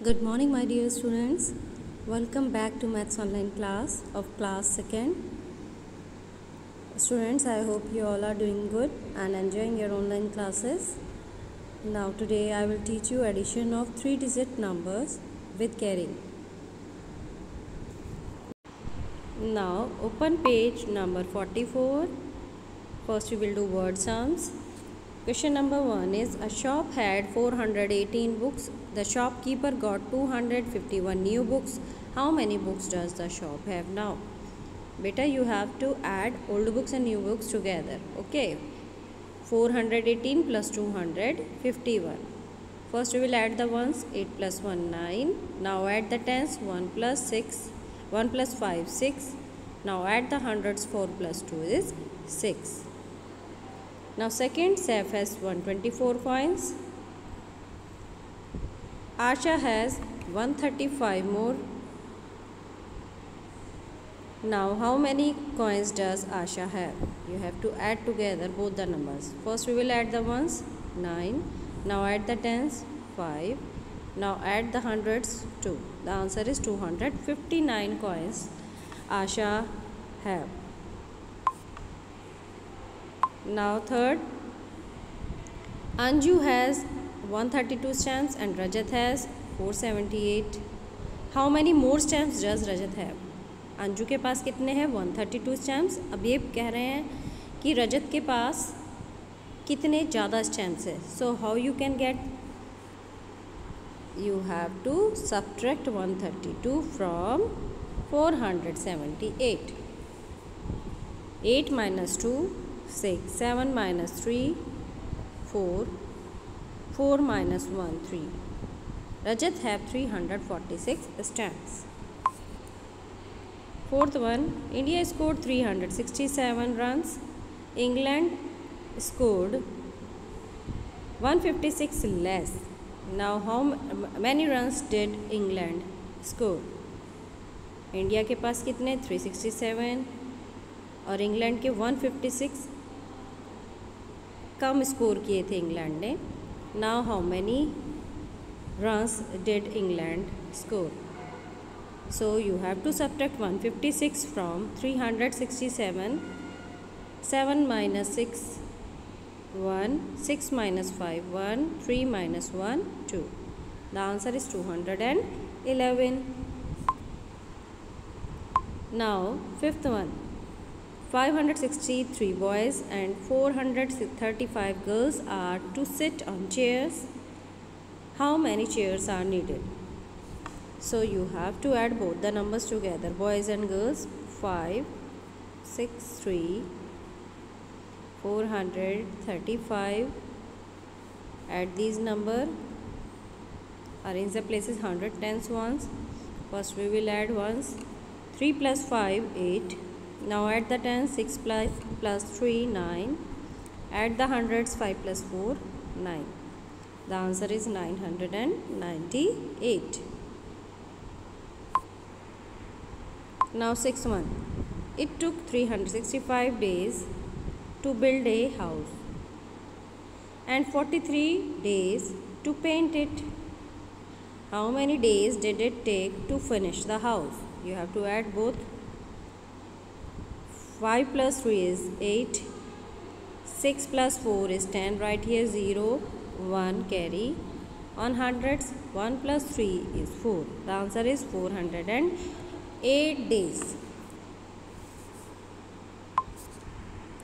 Good morning, my dear students. Welcome back to Maths Online class of class 2nd. Students, I hope you all are doing good and enjoying your online classes. Now, today I will teach you addition of 3-digit numbers with carrying. Now, open page number 44. First, we will do word sums. Question number 1 is, a shop had 418 books. The shopkeeper got 251 new books. How many books does the shop have now? Beta, you have to add old books and new books together. Okay. 418 plus 251. First we will add the ones. 8 plus 1, 9. Now add the tens. 1 plus 6. 1 plus 5, 6. Now add the hundreds. 4 plus 2 is 6. Now second, Saif has 124 coins. Asha has 135 more. Now how many coins does Asha have? You have to add together both the numbers. First we will add the ones, 9. Now add the tens, 5. Now add the hundreds, 2. The answer is 259 coins Asha have. Now third, Anju has 132 stamps and Rajat has 478. How many more stamps does Rajat have? Anju के पास कितने हैं? 132 stamps. अब ये कह रहे हैं कि रजत के पास कितने ज़्यादा स्टैम्प्स है. So how you can get? You have to subtract 132 from 478. 8 minus 2, 6. 7 minus 3, 4. 4 minus 1, 3. Rajat have 346 stamps. Fourth one, India scored 367 runs. England scored 156 less. Now how many runs did England score? India के पास कितने? 367 और England के 156 कम score किए थे England ने. Now how many runs did England score? So you have to subtract 156 from 367. 7 minus 6, 1. 6 minus 5, 1. 3 minus 1, 2. The answer is 211. Now fifth one, 563 boys and 435 girls are to sit on chairs. How many chairs are needed? So you have to add both the numbers together, boys and girls. 5, 6, 3, 435. Add these numbers. Arrange the places 100 tens ones. First we will add ones. 3 plus 5, 8. Now add the tens. 6 plus 3, 9. Add the hundreds. 5 plus 4, 9. The answer is 998. Now sixth one, it took 365 days to build a house and 43 days to paint it. How many days did it take to finish the house? You have to add both. 5 plus 3 is 8. 6 plus 4 is 10. Right here 0, 1 carry. On hundreds, 1 plus 3 is 4. The answer is 408 days.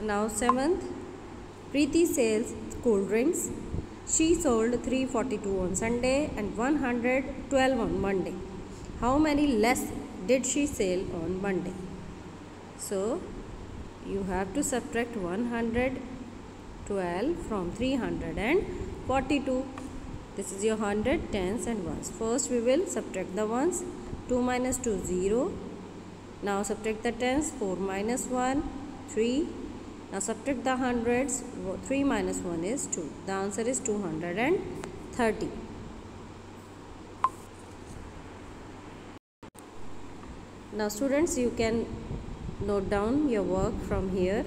Now seventh, Preeti sells cold drinks. She sold 342 on Sunday and 112 on Monday. How many less did she sell on Monday? So you have to subtract 112 from 342. This is your 100, tens and ones. First we will subtract the ones. 2 minus 2, 0. Now subtract the tens. 4 minus 1, 3. Now subtract the hundreds. 3 minus 1 is 2. The answer is 230. Now students, you can note down your work from here.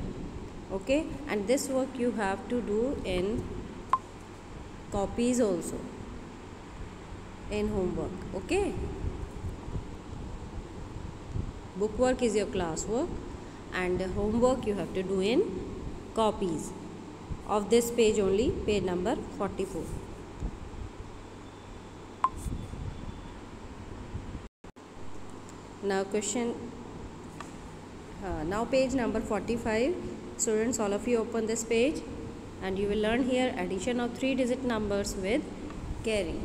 Okay, and this work you have to do in copies also. in homework. Okay, book work is your class work and homework you have to do in copies of this page only, page number 44. Now now page number 45. Students, all of you open this page and you will learn here addition of 3-digit numbers with carry.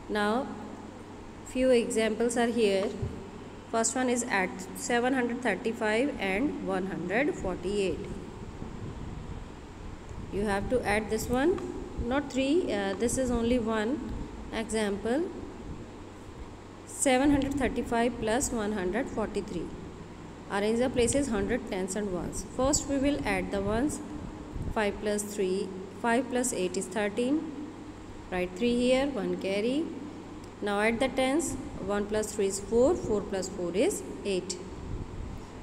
Now few examples are here. First one is add 735 and 148. You have to add this one, not 3, this is only one example. 735 plus 143. Arrange the places 100, tens and ones. First we will add the ones. 5 plus 8 is 13. Write 3 here, 1 carry. Now add the tens. 1 plus 3 is 4, 4 plus 4 is 8.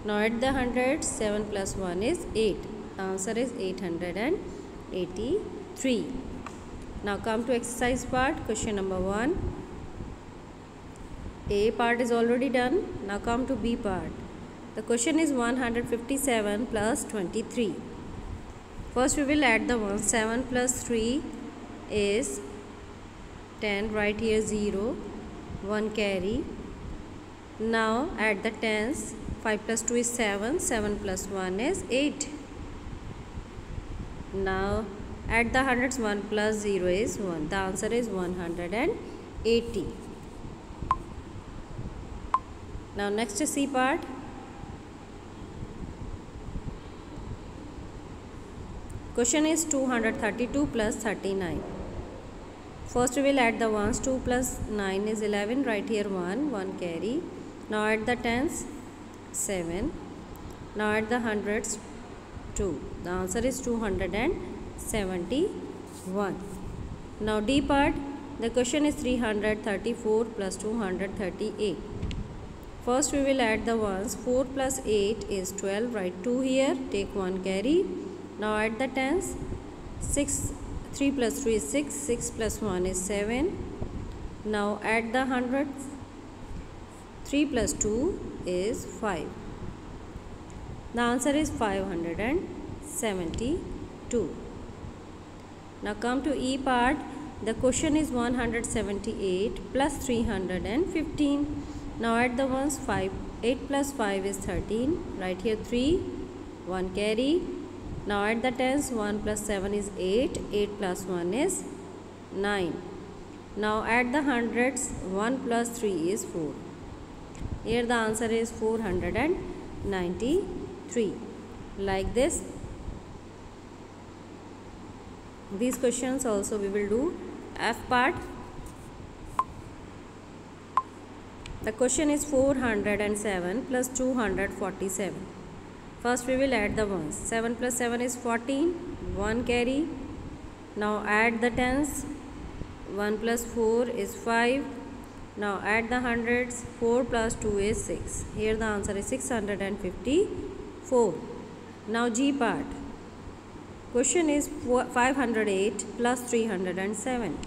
Now add the hundreds. 7 plus 1 is 8. The answer is 883. Now come to exercise part. Question number 1. A part is already done. Now come to B part. The question is 157 plus 23. First we will add the ones. 7 plus 3 is 10. Write here 0. 1 carry. Now add the tens. 5 plus 2 is 7. 7 plus 1 is 8. Now add the hundreds. 1 plus 0 is 1. The answer is 180. Now next is C part. Question is 232 plus 39. First we will add the ones. 2 plus 9 is 11. Write here 1. 1 carry. Now add the tens. 7. Now add the hundreds. 2. The answer is 271. Now D part. The question is 334 plus 238. First we will add the ones. 4 plus 8 is 12. Write 2 here. Take 1 carry. Now add the tens. 3 plus 3 is 6. 6 plus 1 is 7. Now add the hundreds. 3 plus 2 is 5. The answer is 572. Now come to E part. The question is 178 plus 315. Now add the ones. 8 plus 5 is 13. Write here 3. 1 carry. Now add the tens. 1 plus 7 is 8. 8 plus 1 is 9. Now add the hundreds. 1 plus 3 is 4. Here the answer is 493. Like this. These questions also we will do. F part. The question is 407 plus 247. First we will add the ones. 7 plus 7 is 14. 1 carry. Now add the tens. 1 plus 4 is 5. Now add the hundreds. 4 plus 2 is 6. Here the answer is 654. Now G part. Question is 508 plus 307.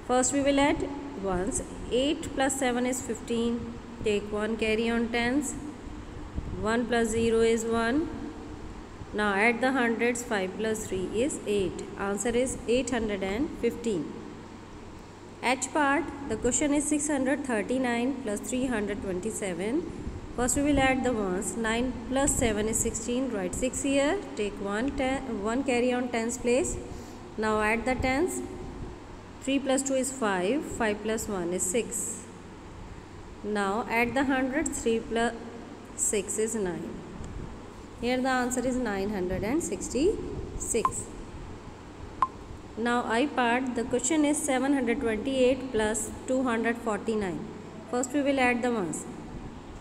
First we will add ones. 8 plus 7 is 15. Take 1 carry on tens. 1 plus 0 is 1. Now add the hundreds. 5 plus 3 is 8. Answer is 815. H part. The question is 639 plus 327. First we will add the ones. 9 plus 7 is 16. Write 6 here. Take 1 carry on tens place. Now add the tens. 3 plus 2 is 5. 5 plus 1 is 6. Now add the hundreds. 3 plus 6 is 9. Here the answer is 966. Now I part. The question is 728 plus 249. First we will add the ones.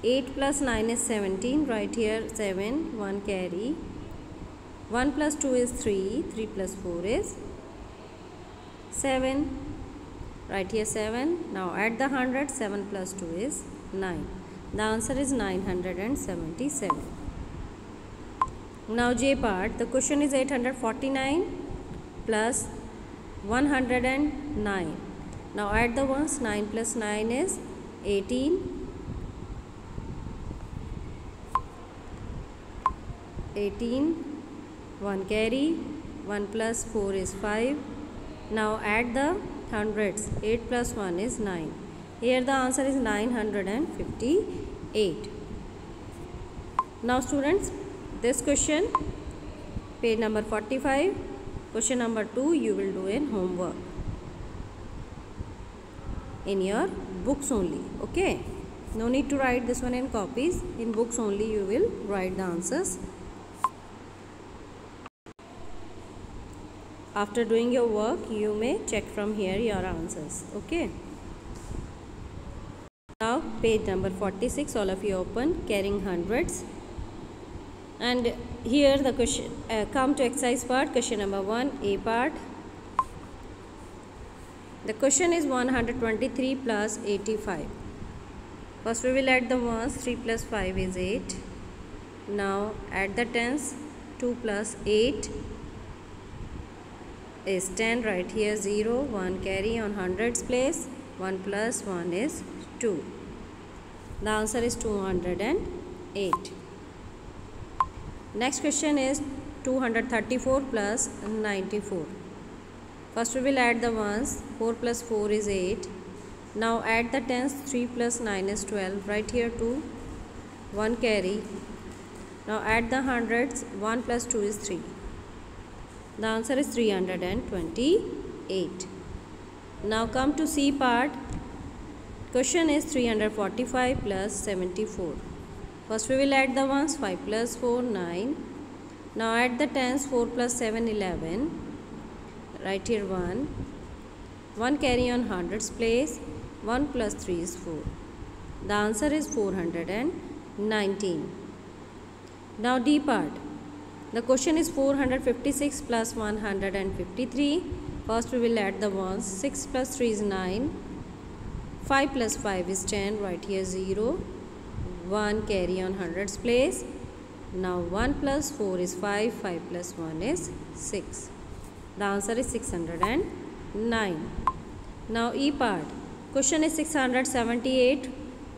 8 plus 9 is 17. Write here 7. 1 carry. 1 plus 2 is 3. 3 plus 4 is 7. Write here 7. Now add the 100. 7 plus 2 is 9. The answer is 977. Now J part. The question is 849 plus 109. Now add the ones. 9 plus 9 is 18. 18. 1 carry. 1 plus 4 is 5. Now add the hundreds. 8 plus 1 is 9. Here the answer is 958. Now students, this question, page number 45, question number 2 you will do in homework in your books only. Okay, no need to write this one in copies. In books only you will write the answers. After doing your work you may check from here your answers. Okay, now page number 46, all of you open, carrying hundreds. And here the question, come to exercise part, question number 1, A part. The question is 123 plus 85. First we will add the ones. 3 plus 5 is 8. Now add the tens. 2 plus 8 is 10. Right here 0. 1 carry on hundreds place. 1 plus 1 is 2. The answer is 208. Next question is 234 plus 94. First we will add the ones. 4 plus 4 is 8. Now add the tens. 3 plus 9 is 12. Right here 2. 1 carry. Now add the hundreds. 1 plus 2 is 3. The answer is 328. Now come to C part. Question is 345 plus 74. First we will add the ones. 5 plus 4, 9. Now add the tens. 4 plus 7, 11. Right here 1. 1 carry on hundreds place. 1 plus 3 is 4. The answer is 419. Now D part. The question is 456 plus 153. First we will add the ones. 6 plus 3 is 9. 5 plus 5 is 10. Right here 0. 1 carry on hundreds place. Now 1 plus 4 is 5. 5 plus 1 is 6. The answer is 609. Now E part. Question is 678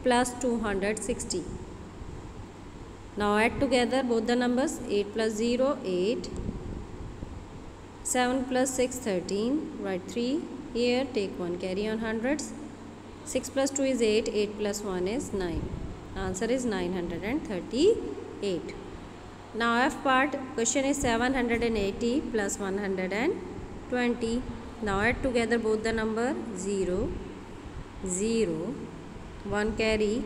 plus 260. Now add together both the numbers. 8 plus 0, 8. 7 plus 6, 13. Write 3. Here take 1 carry on hundreds. 6 plus 2 is 8. 8 plus 1 is 9. Answer is 938. Now F part. Question is 780 plus 120. Now add together both the number. 0, 0. 1 carry.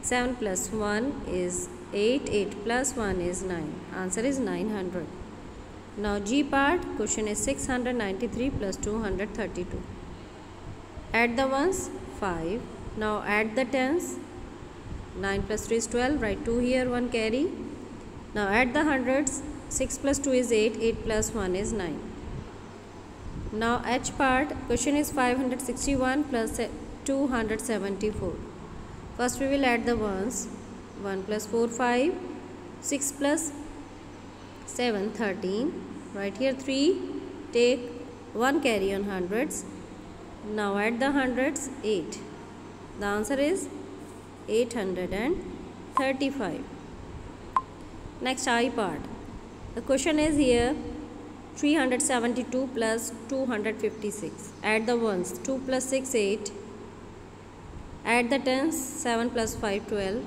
7 plus 1 is 8. 8 plus 1 is 9. Answer is 900. Now G part. Question is 693 plus 232. Add the ones. 5. Now add the tens. 9 plus 3 is 12. Write 2 here. 1 carry. Now add the hundreds. 6 plus 2 is 8. 8 plus 1 is 9. Now H part. Question is 561 plus 274. First we will add the ones. 1 plus 4, 5. 6 plus 7, 13. Right here 3. Take 1 carry on hundreds. Now add the hundreds. 8. The answer is 835. Next I part. The question is here 372 plus 256. Add the ones. 2 plus 6, 8. Add the tens. 7 plus 5, 12.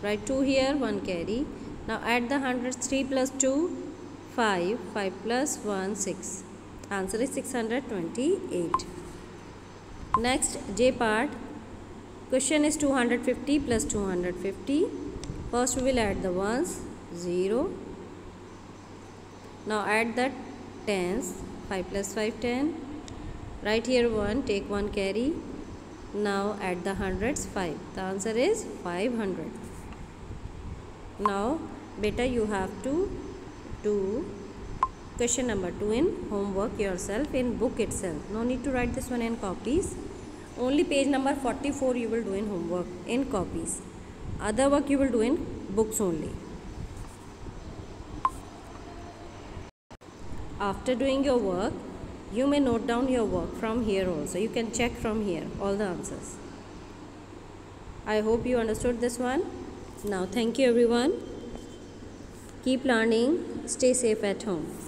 Write 2 here. 1 carry. Now add the hundreds. 3 plus 2, 5. 5 plus 1, 6. Answer is 628. Next J part. Question is 250 plus 250. First we will add the ones. 0. Now add the tens. 5 plus 5, 10. Right here 1. Take 1 carry. Now add the hundreds. 5. The answer is 500. Now beta you have to do question number 2 in homework yourself in book itself. No need to write this one in copies. Only page number 44 you will do in homework in copies. Other work you will do in books only. After doing your work, You may note down your work from here also. You can check from here all the answers. I hope you understood this one. Now thank you everyone. Keep learning. Stay safe at home.